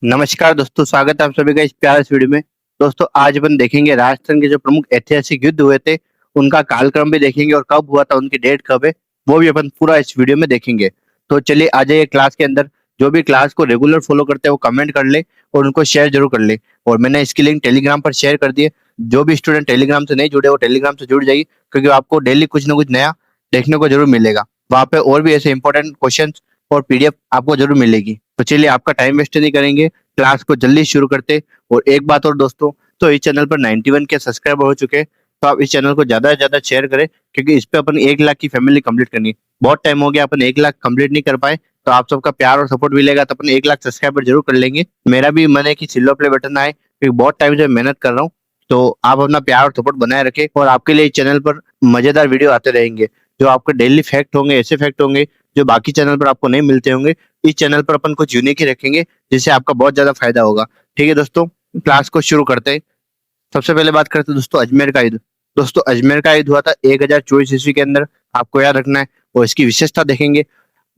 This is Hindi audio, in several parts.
नमस्कार दोस्तों, स्वागत है आप सभी का इस प्यारे से वीडियो में। दोस्तों आज अपन देखेंगे राजस्थान के जो प्रमुख ऐतिहासिक युद्ध हुए थे, उनका कालक्रम भी देखेंगे और कब हुआ था, उनकी डेट कब है, वो भी अपन पूरा इस वीडियो में देखेंगे। तो चलिए आ जाइए क्लास के अंदर। जो भी क्लास को रेगुलर फॉलो करते हैं वो कमेंट कर ले और उनको शेयर जरूर कर ले। और मैंने इसकी लिंक टेलीग्राम पर शेयर कर दी है। जो भी स्टूडेंट टेलीग्राम से नहीं जुड़े वो टेलीग्राम से जुड़ जाइए, क्योंकि आपको डेली कुछ ना कुछ नया देखने को जरूर मिलेगा। वहाँ पे और भी ऐसे इंपॉर्टेंट क्वेश्चन और पीडीएफ आपको जरूर मिलेगी। तो चलिए आपका टाइम वेस्ट नहीं करेंगे, क्लास को जल्दी शुरू करते। और एक बात और दोस्तों, तो इस चैनल पर 91 के सब्सक्राइबर हो चुके हैं, तो आप इस चैनल को ज्यादा से ज्यादा शेयर करें, क्योंकि इस पे अपन 1 लाख की फैमिली कंप्लीट करनी है। बहुत टाइम हो गया अपन 1 लाख कंप्लीट नहीं कर पाए, तो आप सबका प्यार और सपोर्ट मिलेगा तो अपन 1 लाख सब्सक्राइबर जरूर कर लेंगे। मेरा भी मन है कि सिल्वर प्ले बटन आए, क्योंकि बहुत टाइम से मेहनत कर रहा हूँ। तो आप अपना प्यार और सपोर्ट बनाए रखें, और आपके लिए इस चैनल पर मजेदार वीडियो आते रहेंगे। जो आपके डेली फैक्ट होंगे, ऐसे फैक्ट होंगे जो बाकी चैनल पर आपको नहीं मिलते होंगे। इस चैनल पर अपन कुछ यूनिक ही रखेंगे, जिससे आपका बहुत ज्यादा फायदा होगा। ठीक है दोस्तों, क्लास को शुरू करते हैं। सबसे पहले बात करते हैं दोस्तों अजमेर का युद्ध। दोस्तों अजमेर का युद्ध हुआ था 1024 ईस्वी के अंदर, आपको याद रखना है। और इसकी विशेषता देखेंगे।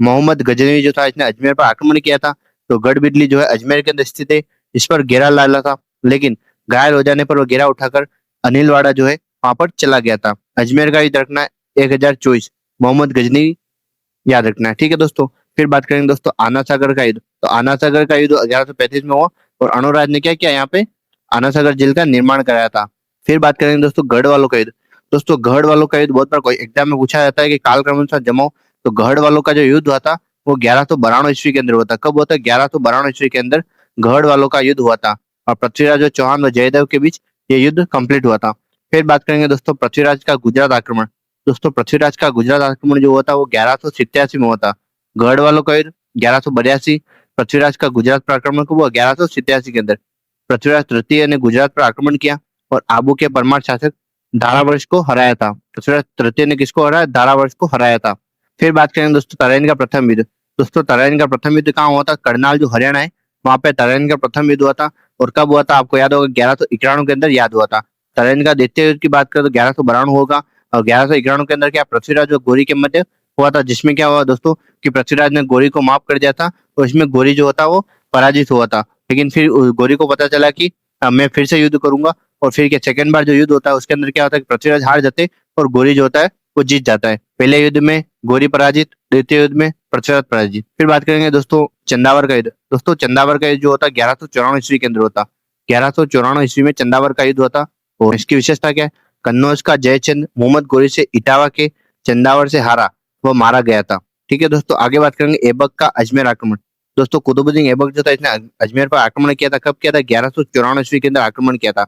मोहम्मद गजनवी जो था, इसने अजमेर पर आक्रमण किया था। तो गढ़ बिजली जो है अजमेर के अंदर स्थित है, इस पर घेरा डाला था। लेकिन घायल हो जाने पर वो घेरा उठाकर अनिलवाड़ा जो है वहां पर चला गया था। अजमेर का युद्ध रखना है 1024, मोहम्मद गजनवी याद रखना है। ठीक है दोस्तों। फिर बात करेंगे दोस्तों आना सागर का युद्ध। तो आना सागर का युद्ध 1135 में हुआ, और अनुराज ने क्या किया, यहाँ पे आना सागर जेल का निर्माण कराया था। फिर बात करेंगे दोस्तों गढ़ वालों का युद्ध। दोस्तों गढ़ वालों का युद्ध बहुत बार कोई एग्जाम में पूछा जाता है कि काल क्रम अनुसार जमाओ। तो गढ़ वालों का जो युद्ध हुआ था वो 1192 ईस्वी के अंदर हुआ था। कब हुआ था? 1192 ईस्वी के अंदर गढ़ वालों का युद्ध हुआ था, और पृथ्वीराज चौहान व जयदेव के बीच ये युद्ध कंप्लीट हुआ था। फिर बात करेंगे दोस्तों पृथ्वीराज का गुजरात आक्रमण। दोस्तों पृथ्वीराज का गुजरात आक्रमण जो हुआ था वो 1187 में हुआ था। गढ़ वालों का युद्ध 1182, पृथ्वीराज का गुजरात पर आक्रमण को हुआ 1187 के अंदर। पृथ्वीराज तृतीय ने गुजरात पर आक्रमण किया और आबू के परमार शासक धारावर्ष को हराया था। पृथ्वीराज तृतीय ने किसको हराया? धारावर्ष को हराया था। फिर बात करेंगे दोस्तों तराइन का प्रथम युद्ध। दोस्तों तराइन का प्रथम युद्ध कहाँ हुआ था? करनाल जो हरियाणा है, वहां पे तराइन का प्रथम युद्ध हुआ था। और कब हुआ था आपको याद होगा? 1191 के अंदर याद हुआ था। तराइन का द्वितीय युद्ध की बात करें तो 1192 होगा। और 1191 के अंदर क्या पृथ्वीराज और गौरी के मध्य हुआ था, जिसमें क्या हुआ दोस्तों कि पृथ्वीराज ने गौरी को माफ कर दिया था, और इसमें गौरी जो होता वो पराजित हुआ था। लेकिन फिर गौरी को पता चला कि मैं फिर से युद्ध करूंगा। और फिर क्या सेकंड बार जो युद्ध होता है उसके अंदर क्या होता है कि पृथ्वीराज हार जाते और गौरी जो होता है वो जीत जाता है। पहले युद्ध में गौरी पराजित, द्वितीय युद्ध में पृथ्वीराज पराजित। फिर बात करेंगे दोस्तों चंदावर का युद्ध। दोस्तों चंदावर का युद्ध जो होता है 1194 ईस्वी के अंदर होता। 1194 ईस्वी में चंदावर का युद्ध होता। और इसकी विशेषता क्या है? कन्नौज का जयचंद मोहम्मद गोरी से इटावा के चंदावर से हारा, वो मारा गया था। ठीक है दोस्तों, आगे बात करेंगे ऐबक का अजमेर आक्रमण। दोस्तों कुतुबुद्दीन ऐबक जो था, इसने अजमेर पर आक्रमण किया था। कब किया था? 1194 ईस्वी के अंदर आक्रमण किया था।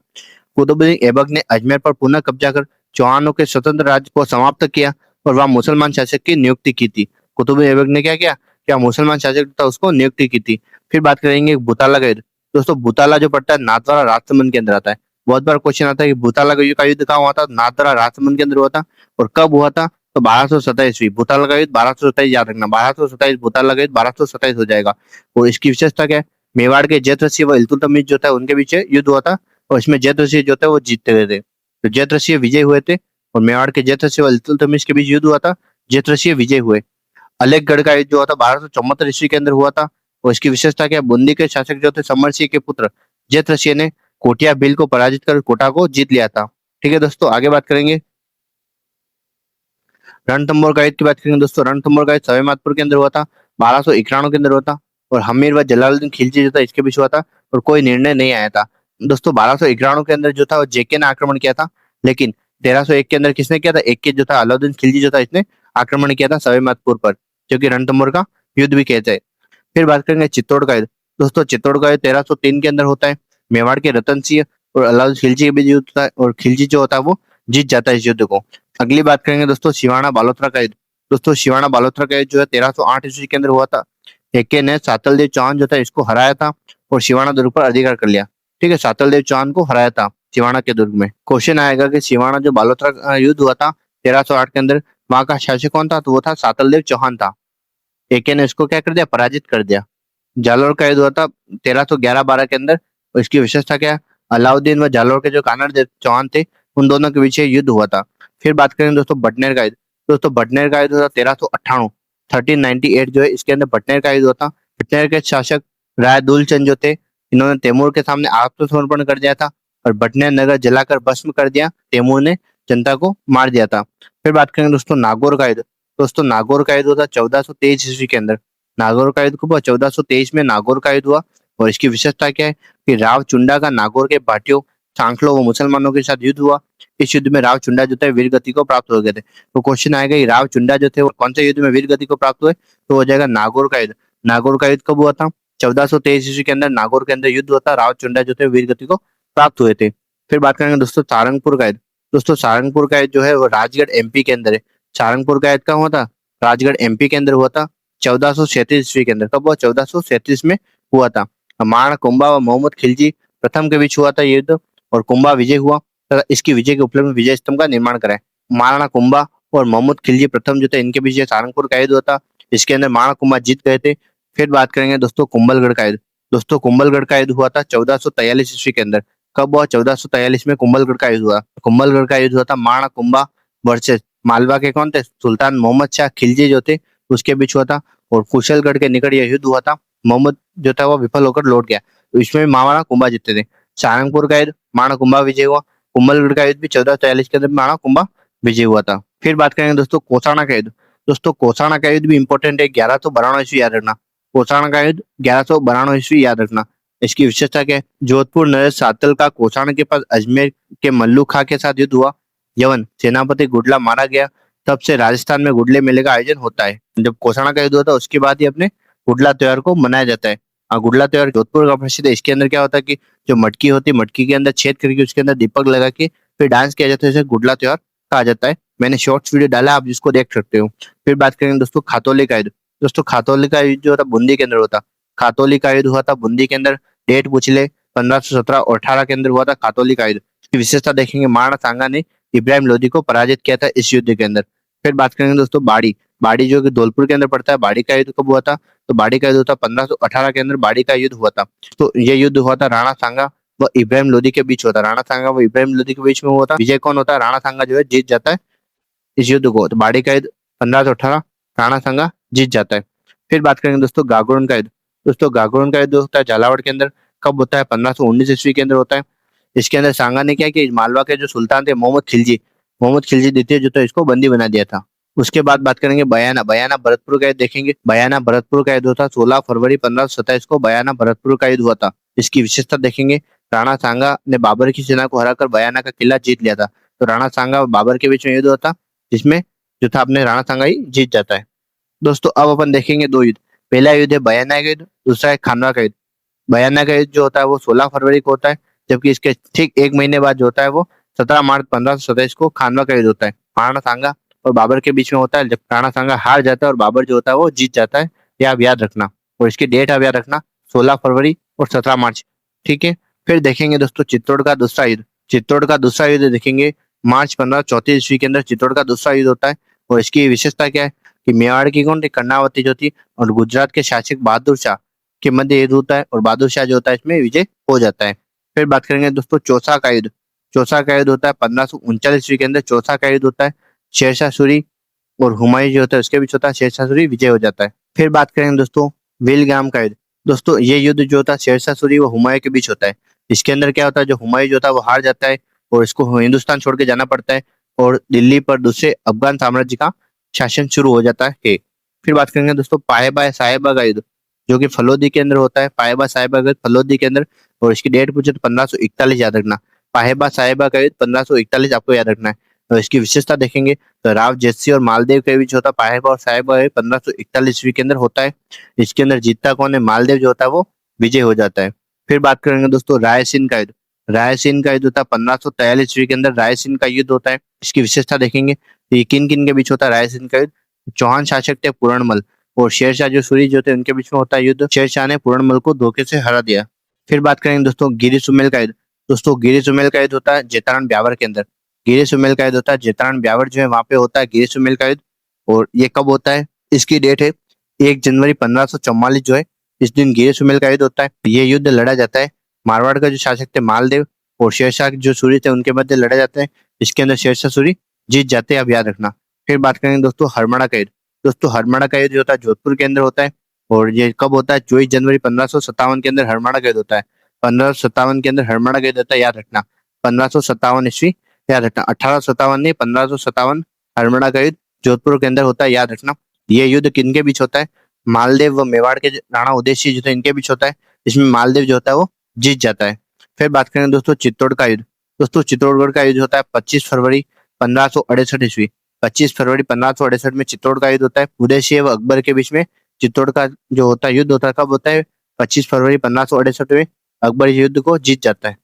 कुतुबुद्दीन ऐबक ने अजमेर पर पुनः कब्जा कर चौहानों के स्वतंत्र राज्य को समाप्त किया, और वहां मुसलमान शासक की नियुक्ति की थी। कुतुबुद्दीन ऐबक ने क्या किया? क्या मुसलमान शासक था उसको नियुक्ति की थी। फिर बात करेंगे भूताला का युद्ध। दोस्तों भूताला जो पड़ता है नाथद्वारा राजसमंद के अंदर आता है। बहुत बार क्वेश्चन आता है कि भूताला का युद्ध कहाँ हुआ था? नाथद्वारा राजसमंद के अंदर हुआ था। और कब हुआ था? तो 1227वीं। भूताला का युद्ध 1227 याद रखना, 1227 भूताला का युद्ध 1227 हो जाएगा। और इसकी विशेषता क्या है? मेवाड़ के जैत ऋषि व इल्तुतमिश जो था उनके बीच युद्ध हुआ था, और इसमें जैत ऋषि जो थे वो जीतते हुए थे। तो जैत ऋषि विजय हुए थे, और मेवाड़ के जैत ऋषि व इल्तुतमिश के बीच युद्ध हुआ था। जैत ऋषि विजय हुए। अलेखगढ़ का युद्ध जो हुआ था 1274 ईस्वी के अंदर हुआ था। और इसकी विशेषता क्या है? बूंदी के शासक जो थे समर सिंह के पुत्र जैत ऋषि ने कोटिया भील को पराजित कर कोटा को जीत लिया था। ठीक है दोस्तों, आगे बात करेंगे रणथंभौर का युद्ध की बात करेंगे। दोस्तों रणथंभौर का युद्ध सवाईमाधोपुर के अंदर हुआ था, 1291 के अंदर हुआ था। और हमीर व जलालुद्दीन खिलजी जो था इसके बीच हुआ था, और कोई निर्णय नहीं आया था। दोस्तों 1291 के अंदर जो था वो जेके ने आक्रमण किया था। लेकिन 1301 के अंदर किसने किया था? एक के जो था अलाउद्दीन खिलजी जो था इसने आक्रमण किया था सवाईमाधोपुर पर, जो कि रणथंभौर का युद्ध भी कहते हैं। फिर बात करेंगे चित्तौड़ का युद्ध। दोस्तों चित्तौड़ का युद्ध 1303 के अंदर होता है। मेवाड़ के रतन सिंह और अलाउद्दीन खिलजी के बीच युद्ध होता है, और खिलजी जो होता है वो जीत जाता है इस युद्ध को। अगली बात करेंगे दोस्तों सिवाना बालोतरा का युद्ध। दोस्तों सिवाना बालोतरा का युद्ध जो है 1308 ईस्वी के अंदर हुआ था। एके ने सातलदेव चौहान जो था इसको हराया था, और सिवाना दुर्ग पर अधिकार कर लिया। ठीक है, सातलदेव चौहान को हराया था सिवाना के दुर्ग में। क्वेश्चन आएगा कि सिवाना जो बालोतरा युद्ध हुआ था 1308 के अंदर, वहां का शासक कौन था? तो वो था सातलदेव चौहान था। एके ने इसको क्या कर दिया? पराजित कर दिया। जालोर का युद्ध हुआ था 1311-12 के अंदर, और इसकी विशेषता क्या है? अलाउद्दीन व जालोर के जो कानर चौहान थे उन दोनों के बीच ये युद्ध हुआ था। फिर बात करें दोस्तों बटनेर का युद्ध। दोस्तों बटनेर का युद्ध था 1398, 1398 जो है इसके अंदर बटनेर का युद्ध हुआ था। बटनेर के शासक राय दुलचंद जो थे, इन्होंने तैमूर के सामने आत्मसमर्पण कर दिया था और भटने नगर जलाकर भस्म कर दिया। तैमूर ने जनता को मार दिया था। फिर बात करेंगे दोस्तों नागौर का युद्ध। दोस्तों नागौर का युद्ध हुआ था 1423 ईस्वी के अंदर। नागौर का युद्ध कब हुआ? 1423 में नागौर का युद्ध हुआ। और इसकी विशेषता क्या है कि राव चुंडा का नागौर के भाटियों, सांखलों व मुसलमानों के साथ युद्ध हुआ। इस युद्ध में राव चुंडा जो थे वीर गति को प्राप्त हो गए थे। तो क्वेश्चन आएगा कि राव चुंडा जो थे वो कौन से युद्ध में वीर गति को प्राप्त हुए? तो हो जाएगा नागौर का युद्ध। नागौर का युद्ध कब हुआ था? 1423 ईस्वी के अंदर नागौर के अंदर युद्ध होता, राव चुंडा जो थे वीर गति को प्राप्त हुए थे। फिर बात करेंगे दोस्तों सारंगपुर का युद्ध। दोस्तों सारंगपुर का युद्ध जो है वो राजगढ़ एमपी के अंदर है। सारंगपुर का युद्ध कहाँ हुआ था? राजगढ़ एमपी के अंदर हुआ था 1437 ईस्वी के अंदर। कब हुआ? 1437 में हुआ था। महाराणा कुंभा व मोहम्मद खिलजी प्रथम के बीच हुआ था ये युद्ध और कुंभा विजय हुआ तथा इसकी विजय के उपलक्ष्य में विजय स्तंभ का निर्माण कराया। महाराणा कुंभा और मोहम्मद खिलजी प्रथम जो थे इनके बीच ये सारंगपुर का युद्ध हुआ था। इसके अंदर महाराणा कुंभा जीत गए थे। फिर बात करेंगे दोस्तों कुंभलगढ़ का युद्ध। दोस्तों कुंभलगढ़ का युद्ध हुआ था 1443 ईस्वी के अंदर। कब हुआ? 1443 में कुंभलगढ़ का युद्ध हुआ। कुंभलगढ़ का युद्ध हुआ था महाराणा कुंभा वर्सेस मालवा के कौन थे? सुल्तान मोहम्मद शाह खिलजी जो थे उसके बीच हुआ था और कुशलगढ़ के निकट यह युद्ध हुआ था। मोहम्मद जो था वो विफल होकर लौट गया। तो इसमें महाराणा कुंभा जीते थे। सारंगपुर का युद्ध महाराणा कुंभा विजय हुआ। कुंभलगढ़ का युद्ध भी 1443 के अंदर महाराणा कुंभा विजय हुआ था। फिर बात करेंगे दोस्तों कोसाना का युद्ध। दोस्तों कोसाना का युद्ध भी इंपॉर्टेंट है। 1192 ईस्वी याद रखना। कोसाना का युद्ध 1192 ईस्वी याद रखना। इसकी विशेषता क्या है? जोधपुर नरेश सातल का कोसाना के पास अजमेर के मल्लू खां के साथ युद्ध हुआ। यवन सेनापति गुडला मारा गया। तब से राजस्थान में गुडले मेले का आयोजन होता है। जब कोसाना का युद्ध होता है उसके बाद ही अपने गुडला त्योहार को मनाया जाता है। गुडला त्योहार जोधपुर का प्रसिद्ध है। इसके अंदर क्या होता है कि जो मटकी होती है मटकी के अंदर छेद करके उसके अंदर दीपक लगा के फिर डांस किया जाता है, इसे गुडला त्योहार कहा जाता है। मैंने शॉर्ट्स वीडियो डाला, आप जिसको देख सकते हो। फिर बात करेंगे दोस्तों खातौली का युद्ध। दोस्तों खातौली का युद्ध जो होता बूंदी के अंदर होता। खातौली का युद्ध हुआ था बूंदी के अंदर। डेट पूछ ले 1517 और 18 के अंदर हुआ था खातौली का युद्ध। इसकी विशेषता देखेंगे महाराणा सांगा ने इब्राहिम लोधी को पराजित किया था इस युद्ध के अंदर। फिर बात करेंगे दोस्तों बाड़ी। बाड़ी जो कि धौलपुर के अंदर पड़ता है। बाड़ी का युद्ध कब हुआ था? तो बाड़ी का युद्ध होता 1518 के अंदर बाड़ी का युद्ध हुआ था। तो ये युद्ध हुआ था राणा सांगा व इब्राहिम लोधी के बीच होता। राणा सांगा व इब्राहिम लोधी के बीच में हुआ था। विजय कौन होता है? राणा सांगा जो है जीत जाता है इस युद्ध को। तो बाड़ी का युद्ध 1518 राणा सांगा जीत जाता है। फिर बात करेंगे दोस्तों गागोन का युद्ध। दोस्तों गागोन का युद्ध होता है झालावाड़ के अंदर। कब होता है? 1519 ईस्वी के अंदर होता है। इसके अंदर सांगा ने क्या कि मालवा के जो सुल्तान थे मोहम्मद खिलजी द्वितीय जो था इसको बंदी बना दिया था। उसके बाद बात करेंगे बयाना। बयाना भरतपुर का युद्ध देखेंगे। बयाना भरतपुर का युद्ध होता 16 फरवरी 1527 को बयाना भरतपुर का युद्ध हुआ था। इसकी विशेषता देखेंगे राणा सांगा ने बाबर की सेना को हराकर बयाना का किला जीत लिया था। तो राणा सांगा और बाबर के बीच में युद्ध होता जिसमें जो था अपने राणा सांगा ही जीत जाता है। दोस्तों अब अपन देखेंगे दो युद्ध। पहला युद्ध है बयाना का युद्ध, दूसरा है खानवा का युद्ध। बयाना का युद्ध जो होता है वो 16 फरवरी को होता है, जबकि इसके ठीक एक महीने बाद जो होता है वो 17 मार्च 1527 को खानवा का युद्ध होता है। महाराणा सांगा और बाबर के बीच में होता है। जब राणा सांगा हार जाता है और बाबर जो होता है वो जीत जाता है, ये आप याद रखना। और इसकी डेट आप याद रखना 16 फरवरी और 17 मार्च। ठीक है। फिर देखेंगे दोस्तों चित्तौड़ का दूसरा युद्ध। चित्तौड़ का दूसरा युद्ध देखेंगे मार्च 1534 ईस्वी के अंदर चित्तौड़ का दूसरा युद्ध होता है। और इसकी विशेषता क्या है कि मेवाड़ की कौन थी? कर्णावती जो थी और गुजरात के शासक बहादुर शाह के मध्य युद्ध होता है और बहादुर शाह जो होता है इसमें विजय हो जाता है। फिर बात करेंगे दोस्तों चौसा का युद्ध। चौसा का युद्ध होता है 1539 ईस्वी के अंदर। चौसा का युद्ध होता है शेरशाह सूरी और हुमायूं जो होता है उसके बीच होता है। शेरशाह सूरी विजय हो जाता है। फिर बात करेंगे दोस्तों विलग्राम का युद्ध। दोस्तों ये युद्ध जो होता है शेरशाह सूरी व हुमायूं के बीच होता है। इसके अंदर क्या होता है? जो हुमायूं जो होता है वो हार जाता है और इसको हिंदुस्तान छोड़ के जाना पड़ता है और दिल्ली पर दूसरे अफगान साम्राज्य का शासन शुरू हो जाता है। फिर बात करेंगे दोस्तों पाएबा साहेबा का युद्ध, जो कि फलोदी के अंदर होता है। पाएबा साहेबा का युद्ध फलोदी के अंदर। और इसकी डेट पूछे तो 1541 याद रखना। पाहेबा साहेबा का युद्ध 1541 आपको याद रखना है। और इसकी विशेषता देखेंगे तो राव जस्सी और मालदेव के बीच होता पाहेबा और साहेबा 1541 ईस्वी के अंदर होता है। इसके अंदर जीतता कौन है? मालदेव जो होता है वो विजय हो जाता है। फिर बात करेंगे दोस्तों रायसीन का युद्ध। रायसीन का युद्ध होता है 1543 ईस्वी के अंदर रायसीन का युद्ध होता है। इसकी विशेषता देखेंगे तो किन किन के बीच होता है रायसीन का युद्ध? चौहान शासक थे पूरणमल और शेरशाह जो सूरी जो थे उनके बीच में होता है युद्ध। शेरशाह ने पूरणमल को धोखे से हरा दिया। फिर बात करेंगे दोस्तों गिरी सुमेल का युद्ध। दोस्तों गिरी सुमेल का युद्ध होता है जेतारण ब्यावर के अंदर। गिरी सुमेल का युद्ध होता है जेतारण ब्यावर जो है वहां पे होता है गिरी सुमेल का युद्ध। और ये कब होता है? इसकी डेट है 1 जनवरी 1544 जो है इस दिन गिरी सुमेल का युद्ध होता है। ये युद्ध लड़ा जाता है मारवाड़ का जो शासक थे मालदेव और शेरशाह जो सूरी थे उनके मध्य लड़ा जाता है। इसके अंदर शेरशाह सूरी जीत जाते हैं, आप याद रखना। फिर बात करेंगे दोस्तों हरमड़ा का युद्ध। दोस्तों हरमड़ा का युद्ध जो होता है जोधपुर के अंदर होता है और ये कब होता है? 24 जनवरी 1557 के अंदर हरमाणा का युद्ध होता है। 1557 के अंदर हरमाणा का युद्ध होता है, याद रखना। 1557 ईस्वी, याद रखना। 1857 नहीं, 1557 हरमाणा का युद्ध जोधपुर के अंदर होता है, याद रखना। ये युद्ध किनके बीच होता है? मालदेव व मेवाड़ के राणा उदयसिंह जो थे इनके बीच होता है। इसमें मालदेव जो होता है वो जीत जाता है। फिर बात करेंगे दोस्तों चित्तौड़ का युद्ध। दोस्तों चित्तौड़गढ़ का युद्ध होता है 25 फरवरी 1568 ईस्वी। 25 फरवरी 1568 में चित्तौड़ का युद्ध होता है। उदय सिंह व अकबर के बीच में चित्तौड़ का जो होता है युद्ध होता है, कब होता है? 25 फरवरी 1568 में अकबर इस युद्ध को जीत जाता है।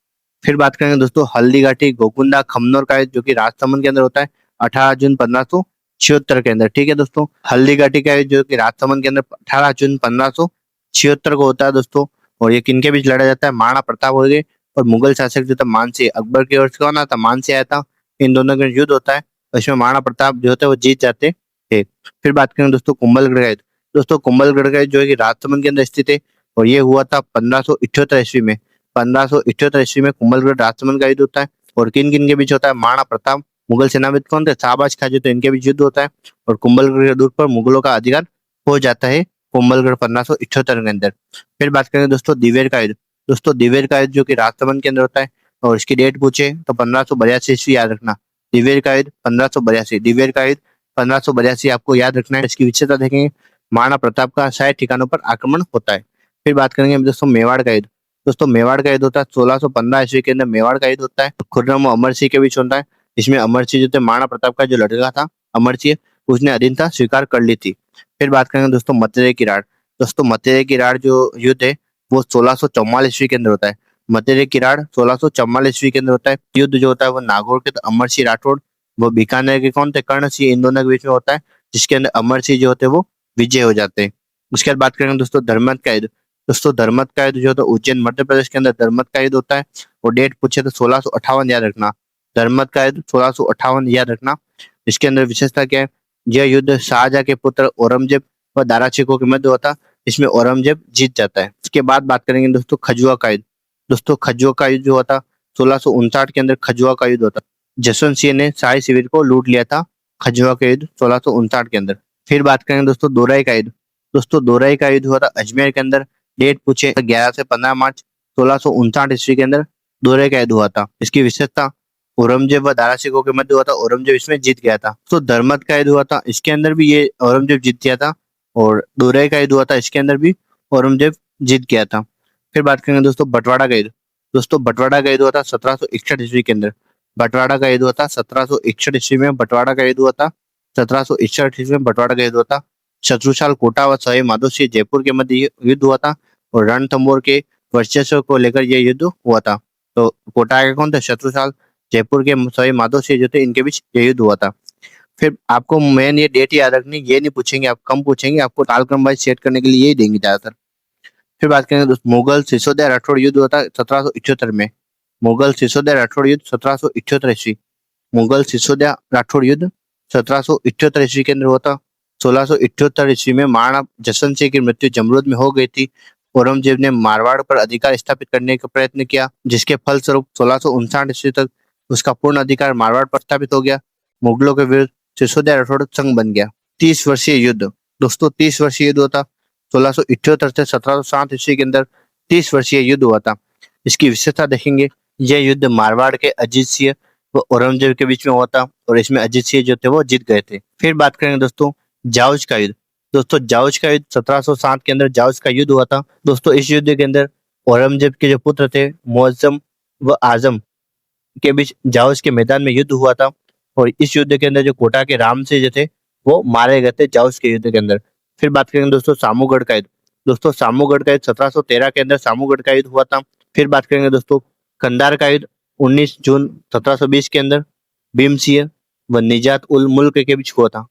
फिर बात करेंगे दोस्तों हल्दीघाटी गोकुंडा खमनोर का युद्ध, जो कि राजसमंद के अंदर होता है 18 जून 1576 के अंदर। ठीक है दोस्तों, हल्दीघाटी का युद्ध जो कि राजसमंद के अंदर 18 जून 1576 को होता है दोस्तों। और ये किनके बीच लड़ा जाता है? महाराणा प्रताप हो गए और मुगल शासक जो था मानसिंह। अकबर की ओर से कौन आता? मानसिंह आया था। इन दोनों का युद्ध होता है, इसमें महाराणा प्रताप जो होते हैं वो जीत जाते थे। फिर बात करें दोस्तों कुंभलगढ़ का युद्ध। दोस्तों कुंभलगढ़ का युद्ध जो है कि राजसमंद के अंदर स्थित है और ये हुआ था 1578 ईस्वी में। 1578 ईस्वी में कुंभलगढ़ राजसमंद का युद्ध होता है। और किन किन के बीच होता है? महाराणा प्रताप, मुगल सेनापति कौन थे? शाहबाज खां जो थे, इनके बीच युद्ध होता है। और कुंभलगढ़ के दूर पर मुगलों का अधिकार हो जाता है कुंभलगढ़ 1578 के अंदर। फिर बात करेंगे दोस्तों दिवेर का युद्ध। दोस्तों दिवेर का युद्ध जो कि राजसमंद के अंदर होता है और इसकी डेट पूछे तो 1582 ईस्वी, याद रखना। दिवेर का युद्ध 1582, दिवेर का युद्ध 1582 आपको याद रखना है। इसकी विशेषता देखेंगे, महाराणा प्रताप का 60 ठिकानों पर आक्रमण होता है। फिर बात करेंगे दोस्तों मेवाड़ का युद्ध। दोस्तों मेवाड़ का युद्ध होता है 1615 ईस्वी के अंदर मेवाड़ का युद्ध होता है। खुर्रम और अमर सिंह के बीच होता है। इसमें अमर सिंह जो थे महाराणा प्रताप का जो लड़का था अमर सिंह, उसने अधीनता स्वीकार कर ली थी। फिर बात करेंगे दोस्तों मतेरे की राड़। दोस्तों मतेरे की राड़ जो युद्ध है वो 1644 ईस्वी के अंदर होता है। मतेरे की राड़ 1644 ईस्वी के अंदर होता है। युद्ध जो होता है वो नागौर के अमर सिंह राठौड़, वो बीकानेर के कौन थे? कर्ण सिंह, इन दोनों के बीच में होता है, जिसके अंदर अमर सिंह जो होते हैं वो विजय हो जाते हैं। उसके बाद बात करेंगे दोस्तों धर्मत का युद्ध। दोस्तों धर्मत का युद्ध जो होता है उज्जैन मध्य प्रदेश के अंदर धर्मत का युद्ध होता है। और डेट पूछे तो 1658 याद रखना। धर्मत का युद्ध 1658 याद रखना। इसके अंदर विशेषता क्या है? यह युद्ध शाहजहां के पुत्र औरंगजेब व दारा शिकोह के मध्य होता, इसमें औरंगजेब जीत जाता है। इसके बाद बात करेंगे दोस्तों खजुआ का युद्ध। दोस्तों खजुआ का युद्ध जो होता 1659 के अंदर खजुआ का युद्ध होता। जसवंत सिंह ने शाही शिविर को लूट लिया था खजुआ के युद्ध 1659 के अंदर। फिर बात करेंगे दोस्तों दोराई का युद्ध। दोस्तों दोराई का युद्ध हुआ था अजमेर के अंदर। डेट पूछे 11 से 15 मार्च 1659 ईस्वी के अंदर दोराई का युद्ध हुआ था। इसकी विशेषता, औरंगजेब व दारा शिकोह के मध्य हुआ था, औरंगजेब इसमें जीत गया था। तो धर्मत का युद्ध हुआ था, इसके अंदर भी ये औरंगजेब जीत गया था। और दोराई का युद्ध हुआ था, इसके अंदर भी औरंगजेब जीत गया था। फिर बात करेंगे दोस्तों बंटवाड़ा का युद्ध। दोस्तों बंटवाड़ा का युद्ध हुआ था 1761 ईस्वी के अंदर। बंटवाड़ा का युद्ध हुआ था 1761 ईस्वी में। बंटवाड़ा का युद्ध हुआ था 1761 ईस्वी में। बंटवाड़ा का युद्ध हुआ था। शत्रुशाल कोटा व सवाई माधोसिंह जयपुर के मध्य ये युद्ध हुआ था। और रणथंभौर के वर्चस्व को लेकर यह युद्ध हुआ था। तो कोटा के कौन थे? शत्रुशाल। जयपुर के सवाई माधोसिंह जो थे इनके बीच ये युद्ध हुआ था। फिर आपको मेन ये डेट याद रखनी, ये नहीं पूछेंगे, आप कम पूछेंगे, आपको कालक्रम वाइज सेट करने के लिए यही देंगे ज्यादातर। फिर बात करेंगे दोस्तों मुगल सिसोदिया राठौड़ युद्ध होता है 1778 में। मुगल सिसोदिया राठौड़ युद्ध 1778 ईस्वी। मुगल सिसोदिया राठौड़ युद्ध 1778 ईस्वी के अंदर हुआ था। 1678 ईस्वी में महाराणा जसवंत सिंह की मृत्यु जमरूद में हो गई थी। औरंगजेब ने मारवाड़ पर अधिकार स्थापित करने का प्रयत्न किया, जिसके फलस्वरूप 1659 ईस्वी तक उसका पूर्ण अधिकार मारवाड़ पर स्थापित हो गया। मुगलों के विरुद्ध सिसोदिया राठौड़ संघ बन गया। 30 वर्षीय युद्ध। दोस्तों 30 वर्षीय युद्ध होता 1678 से 1707 ईस्वी के अंदर 30 वर्षीय युद्ध हुआ था। इसकी विशेषता देखेंगे, यह युद्ध मारवाड़ के अजीत सिंह व औरंगजेब के बीच में हुआ था और इसमें अजीत सिंह जो थे वो जीत गए थे। फिर बात करेंगे दोस्तों जाउज का युद्ध। दोस्तों जाउज का युद्ध 1707 के अंदर जाउज का युद्ध हुआ था। दोस्तों इस युद्ध के अंदर औरंगजेब के जो पुत्र थे मुअज्जम व आजम के बीच जाउज के मैदान में युद्ध हुआ था। और इस युद्ध के अंदर जो कोटा के राम सिंह जो थे वो मारे गए थे जाउज के युद्ध के अंदर। फिर बात करेंगे दोस्तों सामूगढ़ का युद्ध। दोस्तों सामूगढ़ का युद्ध 1713 के अंदर सामूगढ़ का युद्ध हुआ था। फिर बात करेंगे दोस्तों कंधार का युद्ध 19 जून 1720 के अंदर भीम सिंह व निजात उल मुल्क के बीच हुआ था।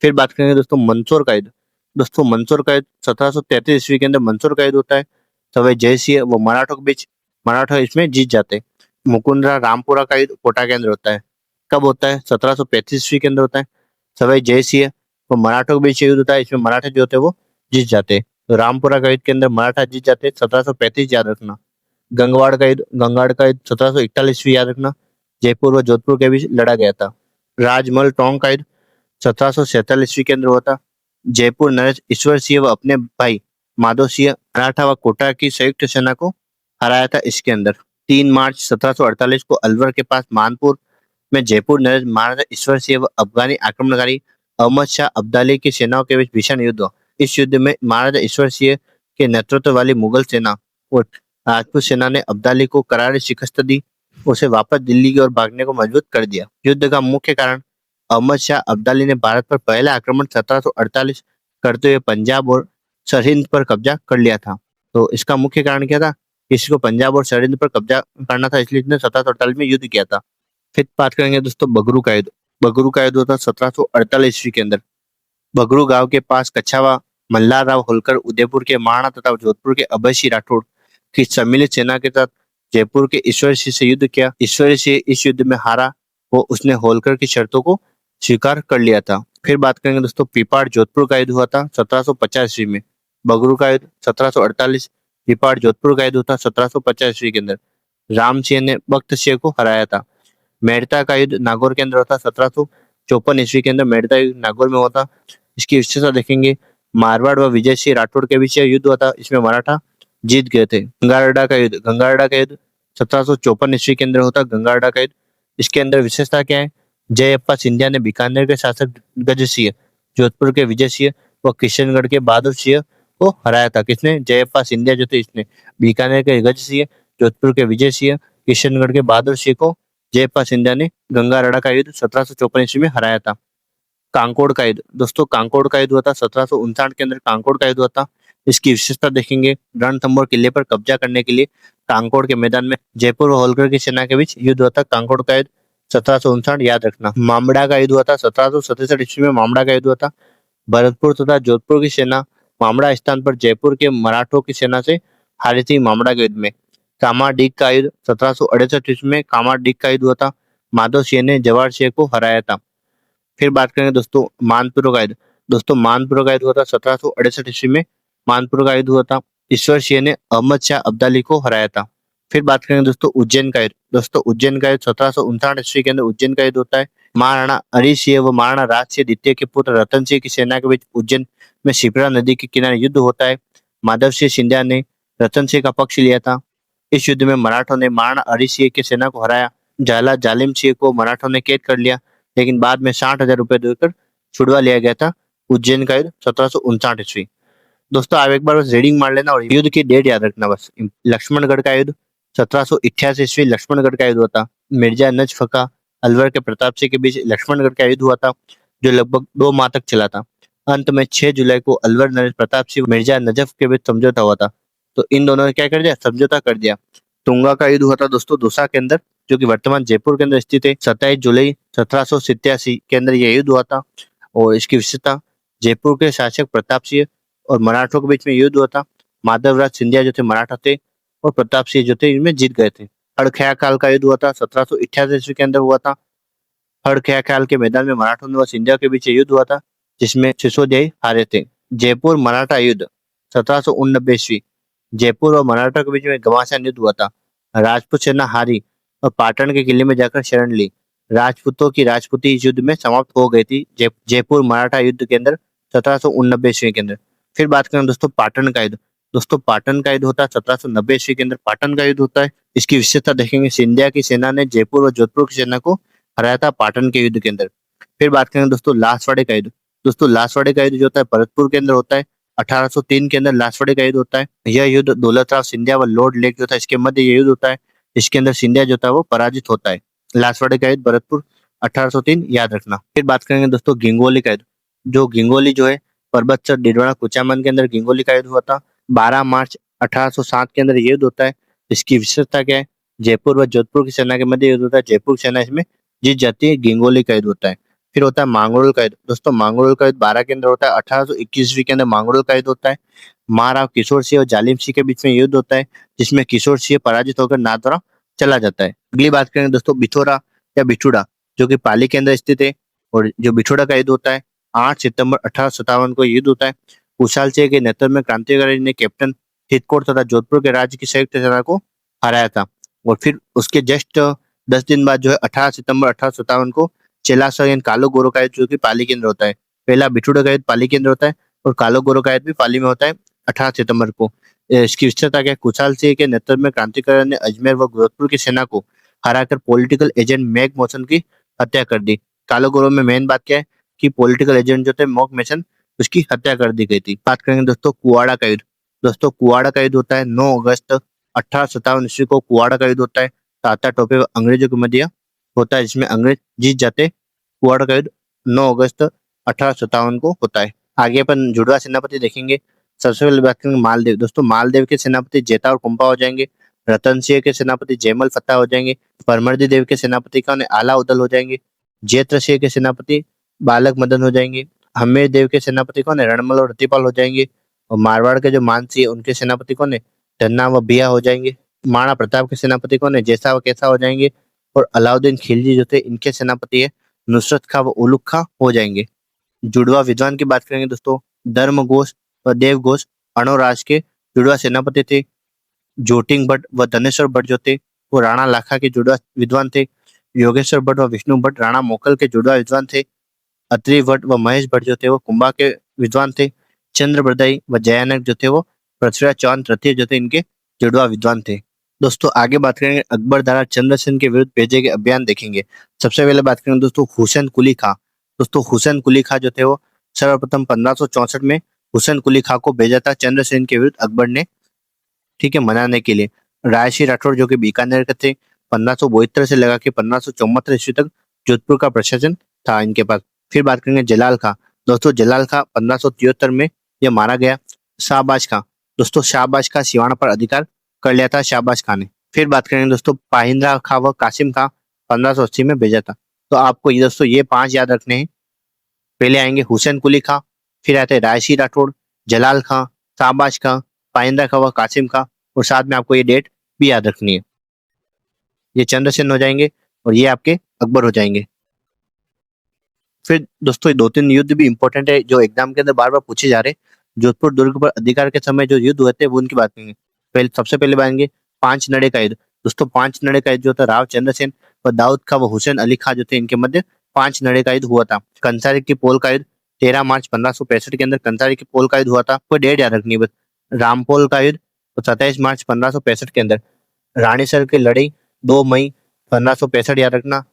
फिर बात करेंगे दोस्तों मंदसौर का युद्ध। दोस्तों मंदसौर का युद्ध 1733 ईस्वी के अंदर मंदसौर का युद्ध होता है। सवाई जय सिंह व मराठों के बीच मराठा इसमें जीत जाते हैं। मुकुंदरा रामपुरा का युद्ध कोटा के अंदर होता है। कब होता है? 1735 ईस्वी के अंदर होता है। सवाई जय सिंह व मराठों के बीच युद्ध होता है, इसमें मराठा जो होते हैं वो जीत जाते हैं। तो रामपुरा का युद्ध के अंदर मराठा जीत जाते हैं, 1735 याद रखना। गंगवाड़ का युद्ध 1741 ईस्वी याद रखना। जयपुर व जोधपुर के बीच लड़ा गया था। राजमहल टोंक का युद्ध 1747 ईस्वी के अंदर हुआ था। जयपुर नरेश ईश्वर सिंह व अपने भाई माधव सिंह मराठा व कोटा की संयुक्त सेना को हराया था। इसके अंदर 3 मार्च 1748 को अलवर के पास मानपुर में जयपुर नरेश महाराजा ईश्वर सिंह व अफगानी आक्रमणकारी अहमद शाह अब्दाली की सेनाओं के बीच भीषण युद्ध हुआ। इस युद्ध में महाराजा ईश्वर सिंह के नेतृत्व वाली मुगल सेना और राजपूत सेना ने अब्दाली को करारी शिकस्त दी, उसे वापस दिल्ली की ओर भागने को मजबूर कर दिया। युद्ध का मुख्य कारण अहमद शाह अब्दाली ने भारत पर पहला आक्रमण 1748 करते हुए पंजाब और सरहिंद पर कब्जा कर लिया था। तो इसका मुख्य कारण क्या था? किसी को पंजाब और सरहिंद पर कब्जा करना था, इसलिए इसने 1748 में युद्ध किया था। फिर बात करेंगे दोस्तों बगरू का युद्ध। बगरू का युद्ध होता 1748 ईस्वी के अंदर। बगरू गांव के पास कछावा मल्हार राव होलकर उदयपुर के महाराणा तथा जोधपुर के अभय सिंह राठौड़ की सम्मिलित सेना के साथ जयपुर के ईश्वर सिंह से युद्ध किया। ईश्वर सिंह इस युद्ध में हारा, वो उसने होलकर की शर्तों को स्वीकार कर लिया था। फिर बात करेंगे दोस्तों पीपाड़ जोधपुर का युद्ध हुआ था 1750 ईस्वी में। बगरू का युद्ध 1748, पीपाड़ जोधपुर का युद्ध होता 1750 ईस्वी के अंदर। राम सिंह ने बख्त सिंह को हराया था। मेड़ता का युद्ध नागौर के अंदर होता 1754 ईस्वी के अंदर। मेड़ता युद्ध नागौर में होता। इसकी विशेषता देखेंगे, मारवाड़ व विजय सिंह राठौड़ के बीच युद्ध हुआ था, इसमें मराठा जीत गए थे। गंगारडा का युद्ध। गंगारडा का युद्ध 1754 ईस्वी के अंदर होता। गंगारडा का युद्ध, इसके अंदर विशेषता क्या है? जयप्पा सिंधिया ने बीकानेर के शासक गज सिंह, जोधपुर के विजय सिंह व किशनगढ़ के बहादुर सिंह को हराया था। किसने? जयप्पा सिंधिया जो थे, इसने बीकानेर के गज सिंह, जोधपुर के विजय सिंह, किशनगढ़ के बहादुर सिंह को जयप्पा सिंधिया ने गंगारडा का युद्ध 1754 ईस्वी में हराया था। कांकोड़ का युद्ध। दोस्तों कांकोड़ का युद्ध हुआ 1759 के अंदर। कांकोड़ का युद्ध हुआ। इसकी विशेषता देखेंगे, रणथंभौर किले पर कब्जा करने के लिए कांकोड़ के मैदान में जयपुर व होलकर की सेना के बीच युद्ध हुआ था। कांकोड़ का युद्ध 1759 याद रखना। मामड़ा का युद्ध हुआ था 1767 ईस्वी में। मामड़ा का युद्ध हुआ था। भरतपुर तथा जोधपुर की सेना मामड़ा स्थान पर जयपुर के मराठों की सेना से हारी थी मामड़ा के युद्ध में। कामाडीक का युद्ध 1768 ईस्वी में। कामाडीक का युद्ध हुआ था। माधव सिंह ने जवाहर सिंह को हराया था। फिर बात करेंगे दोस्तों मानपुर का युद्ध। दोस्तों मानपुर का युद्ध हुआ था 1768 ईस्वी में। मानपुर का युद्ध हुआ था। ईश्वर सिंह ने अहमद शाह अब्दाली को हराया था। फिर बात करेंगे दोस्तों उज्जैन का युद्ध। दोस्तों उज्जैन का युद्ध 1759 ईस्वी के अंदर उज्जैन का युद्ध होता है। महाराणा हरि सिंह व महाराणा राज सिंह द्वितीय के पुत्र रतन सिंह की सेना के बीच उज्जैन में शिप्रा नदी के किनारे युद्ध होता है। माधव सिंह सिंधिया ने रतन सिंह का पक्ष लिया था। इस युद्ध में मराठों ने महाराणा हरि सिंह की सेना को हराया। झाला जालिम सिंह को मराठों ने कैद कर लिया, लेकिन बाद में 60,000 रुपए देकर छुड़वा लिया गया था। उज्जैन का युद्ध 1759 ईस्वी। दोस्तों आप एक बार बस रीडिंग मार लेना और युद्ध की डेट याद रखना बस। लक्ष्मणगढ़ का युद्ध 1788 ईस्वी। लक्ष्मणगढ़ का युद्ध हुआ था। मिर्जा नज फका अलवर के प्रताप सिंह के बीच लक्ष्मणगढ़ का युद्ध हुआ था, जो लगभग 2 माह तक चला था। अंत में 6 जुलाई को अलवर नरेश प्रताप सिंह मिर्जा नजफ के बीच समझौता हुआ था। तो इन दोनों ने क्या कर दिया? समझौता कर दिया। तुंगा का युद्ध हुआ था दोस्तों दौसा के अंदर, जो कि वर्तमान जयपुर के अंदर स्थित है। 27 जुलाई 1787 के अंदर यह युद्ध हुआ था। और इसकी विशेषता, जयपुर के शासक प्रताप सिंह और मराठों के बीच में युद्ध हुआ था। माधवराज सिंधिया जो थे मराठा थे और प्रताप सिंह जो थे इनमें जीत गए थे। हड़खया काल का युद्ध हुआ था 1788 ईस्वी के अंदर हुआ था। हड़खया काल के मैदान में मराठों व सिंधिया के बीच युद्ध हुआ था, जिसमें सिसोदिया हारे थे। जयपुर मराठा युद्ध 1789 ईस्वी। जयपुर और मराठा के बीच में घमासान युद्ध हुआ था। राजपूत सेना हारी और पाटन के किले में जाकर शरण ली। राजपूतों की राजपूती इस युद्ध में समाप्त हो गई थी, जयपुर मराठा युद्ध के अंदर 1789 ईस्वी के अंदर। फिर बात करें दोस्तों पाटन का युद्ध। दोस्तों पाटन का युद्ध होता है 1790 ईस्वी के अंदर। पाटन का युद्ध होता है। इसकी विशेषता देखेंगे, सिंधिया की सेना ने जयपुर और जोधपुर की सेना को हराया था पाटन के युद्ध के अंदर। फिर बात करेंगे दोस्तों लासवाड़े का युद्ध। दोस्तों लासवाड़े का युद्ध जो होता है भरतपुर के अंदर होता है। 1803 के अंदर लासवाड़े का युद्ध होता है। यह युद्ध दौलतराव सिंधिया व लॉर्ड लेक जो था इसके मध्य यह युद्ध होता है। इसके अंदर सिंधिया जो था वो पराजित होता है। लासवाड़े का युद्ध भरतपुर 1803 याद रखना। फिर बात करेंगे दोस्तों गिंगोली का युद्ध। जो गिंगोली जो है परबतसर डिडवाना कुचामन के अंदर गिंगोली का युद्ध हुआ था। 12 मार्च 1807 के अंदर ये युद्ध होता है। इसकी विशेषता क्या है? जयपुर व जोधपुर की सेना के मध्य युद्ध होता है। जयपुर की सेना इसमें जीत जाती है। गिंगोली का युद्ध होता है। फिर होता है मांगरोल का युद्ध। दोस्तों मांगरोल का युद्ध 12 के अंदर होता है। 1821 ईस्वी के अंदर मांगरोल का युद्ध होता है। महाराव किशोर सिंह और जालिम सिंह के बीच में युद्ध होता है, जिसमें किशोर सिंह पराजित होकर नाथद्वारा चला जाता है। अगली बात करेंगे दोस्तों बिथोरा या बिठूड़ा, जो कि पाली के अंदर स्थित है। और जो बिठूड़ा का युद्ध होता है 8 सितंबर 1857 को युद्ध होता है। कुशाल सिंह के नेतृत्व में क्रांतिकारी ने कैप्टन हितकोट तथा जोधपुर के राज्य की संयुक्त सेना को हराया था। और फिर उसके जस्ट 10 दिन बाद जो है 18 सितंबर 1857 को चेलासर यानी कालो गोरो का युद्ध जो कि पाली के अंदर होता है। पहला बिठूड़ा का युद्ध पाली के अंदर होता है और कालो गोरो का युद्ध भी पाली में होता है। 18 सितंबर को। इसकी विशेषता क्या है? कुशाल सिंह के नेतृत्व में क्रांतिकारियों ने अजमेर व गोरखपुर की सेना को हराकर पॉलिटिकल एजेंट मेघ मोशन की हत्या कर दी। कालो गोरों में मेन बात क्या है कि पॉलिटिकल एजेंट जो थे मोक मेसन, उसकी हत्या कर दी गई थी। बात करेंगे दोस्तों कुआड़ा का युद्ध। दोस्तों कुआड़ा का युद्ध होता है 9 अगस्त 1857 ईस्वी को कुआड़ा का युद्ध होता है तात्या टोपे व अंग्रेजों के मध्य होता है, जिसमें अंग्रेज जीत जाते। कुआड़ा का युद्ध 9 अगस्त 1857 को होता है। आगे अपन जुड़वा सेनापति देखेंगे। सबसे पहले बात करेंगे मालदेव। दोस्तों मालदेव के सेनापति जेता और कुंपा हो जाएंगे। रतन सिंह के सेनापति जयमल फत्ता हो जाएंगे। परमर्दी देव के सेनापति कौन है? आला उदल हो जाएंगे। जेत्र सिंह के सेनापति बालक मदन हो जाएंगे। हमीर देव के सेनापति कौन है? रणमल और रतिपाल हो जाएंगे। और मारवाड़ के जो मानसी है उनके सेनापति कौन है? धन्ना व बिया हो जाएंगे। महाराणा प्रताप के सेनापति कौन है? जैसा व कैसा हो जाएंगे। और अलाउद्दीन खिलजी जो थे इनके सेनापति है नुसरत खां व उलुग खां हो जाएंगे। जुड़वा विद्वान की बात करेंगे दोस्तों, धर्म घोष व देव घोष अणोराज के जुड़वा सेनापति थे। जोटिंग भट्ट व धनेश्वर भट्ट जो थे वो राणा लाखा के जुड़वा विद्वान थे। योगेश्वर भट्ट व विष्णु भट्ट राणा मोकल के जुड़वा विद्वान थे। अत्रि भट्ट व महेश भट्ट जो थे वो कुंभा के विद्वान थे। चंद्र बरदाई व जयानक जो थे वो पृथ्वीराज चौहान तृतीय जो थे इनके जुड़वा विद्वान थे। दोस्तों आगे बात करेंगे अकबर द्वारा चंद्रसेन के विरुद्ध भेजे गए अभियान देखेंगे। सबसे पहले बात करेंगे दोस्तों हुसैन कुली खां। दोस्तों हुसैन कुली खां जो थे वो सर्वप्रथम 1564 में हुसैन कुली खां को भेजा था चंद्रसेन के विरुद्ध अकबर ने, ठीक है, मनाने के लिए। रायसी राठौर जो कि बीकानेर के थे, 1572 से लगा के 1574 ईस्वी तक जोधपुर का प्रशासन था इनके पास। फिर बात करेंगे जलाल खां। दोस्तों जलाल खां 1573 में यह मारा गया। शाहबाज खां। दोस्तों शाहबाज खां सिवाना पर अधिकार कर लिया था शाहबाज खां ने। फिर बात करेंगे दोस्तों पाहिंद्रा खां व कासिम खां 1580 में भेजा था। तो आपको ये दोस्तों ये 5 याद रखने हैं। पहले आएंगे हुसैन कुली खां, फिर आते हैं रायसी राठौड़, जलाल खां, शाहबाज खां, पाइंदा खां व कासिम खां, और साथ में आपको ये डेट भी याद रखनी है। ये चंद्रसेन हो जाएंगे और ये आपके अकबर हो जाएंगे। फिर दोस्तों ये 2-3 युद्ध भी इंपॉर्टेंट है जो एग्जाम के अंदर बार बार पूछे जा रहे हैं। जोधपुर दुर्ग पर अधिकार के समय जो युद्ध हुए थे वो उनकी बात करेंगे। पहले सबसे पहले बाएंगे पांच नड़े का युद्ध। दोस्तों पांच नड़े का युद्ध जो था राव चंद्रसेन व दाऊद खां व हुसैन अली खां जो थे इनके मध्य पांच नड़े का युद्ध हुआ था। कंसारी की पोल का युद्ध 13 मार्च 1565 के अंदर कंसारी की पोल का युद्ध हुआ था। कोई डेट याद रखनी है बस। रामपोल का युद्ध 27 मार्च 1565 के अंदर। रानीसर की लड़ाई 2 मई 1565 याद रखना।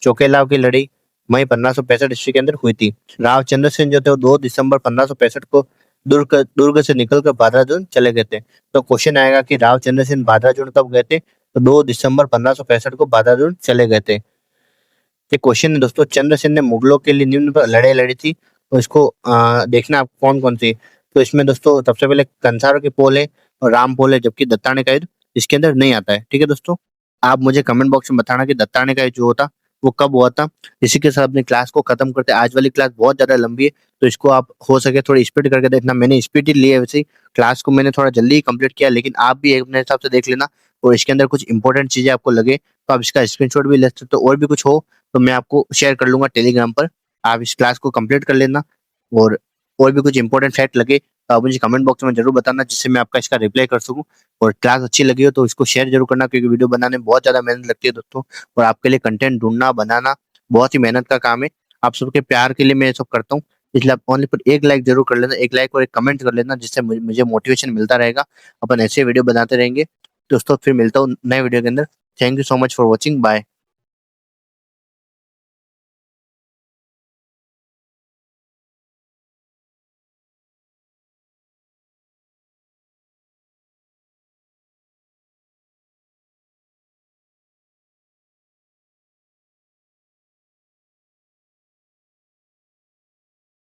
चोकेलाव की लड़ाई मई 1565 ईस्वी के अंदर हुई थी। राव चंद्रसेन जो थे वो 2 दिसंबर 1565 को दुर्ग से निकलकर भादराजून चले गए थे। तो क्वेश्चन आएगा कि राव चंद्रसेन भादराजून कब गए थे? तो 2 दिसंबर 1565 को भादराजून चले गए थे। ये क्वेश्चन है दोस्तों। चंद्रसेन ने मुगलों के लिए निम्न पर लड़ाई लड़ी थी, तो इसको देखना आप कौन कौन सी। तो इसमें दोस्तों सबसे पहले कंसारों की पोल है और राम पोल है, जबकि दत्ताने का युद्ध इसके अंदर नहीं आता है। ठीक है दोस्तों, आप मुझे कमेंट बॉक्स में बताना कि दत्ताने का युद्ध जो होता वो कब हुआ था। इसी के साथ अपनी क्लास को खत्म करते हैं। आज वाली क्लास बहुत ज्यादा लंबी है, तो इसको आप हो सके थोड़ी स्पीड करके देखना। मैंने स्पीड ही ली है, वैसे ही क्लास को मैंने थोड़ा जल्दी ही कंप्लीट किया, लेकिन आप भी अपने हिसाब से देख लेना। और इसके अंदर कुछ इंपॉर्टेंट चीजें आपको लगे तो आप इसका स्क्रीनशॉट भी ले सकते हो। और भी कुछ हो तो मैं आपको शेयर कर लूंगा टेलीग्राम पर। आप इस क्लास को कंप्लीट कर लेना। और भी कुछ इंपॉर्टेंट फैक्ट लगे तो आप मुझे कमेंट बॉक्स में जरूर बताना, जिससे मैं आपका इसका रिप्लाई कर सकूं। और क्लास अच्छी लगी हो तो इसको शेयर जरूर करना, क्योंकि वीडियो बनाने में बहुत ज्यादा मेहनत लगती है दोस्तों। और आपके लिए कंटेंट ढूंढना बनाना बहुत ही मेहनत का काम है। आप सबके प्यार के लिए मैं ये सब करता हूँ, इसलिए आप ओनली पर एक लाइक जरूर कर लेना, एक लाइक और एक कमेंट कर लेना, जिससे मुझे मोटिवेशन मिलता रहेगा। अपन ऐसे वीडियो बनाते रहेंगे दोस्तों। फिर मिलता हूँ नए वीडियो के अंदर। Thank you so much for watching. Bye.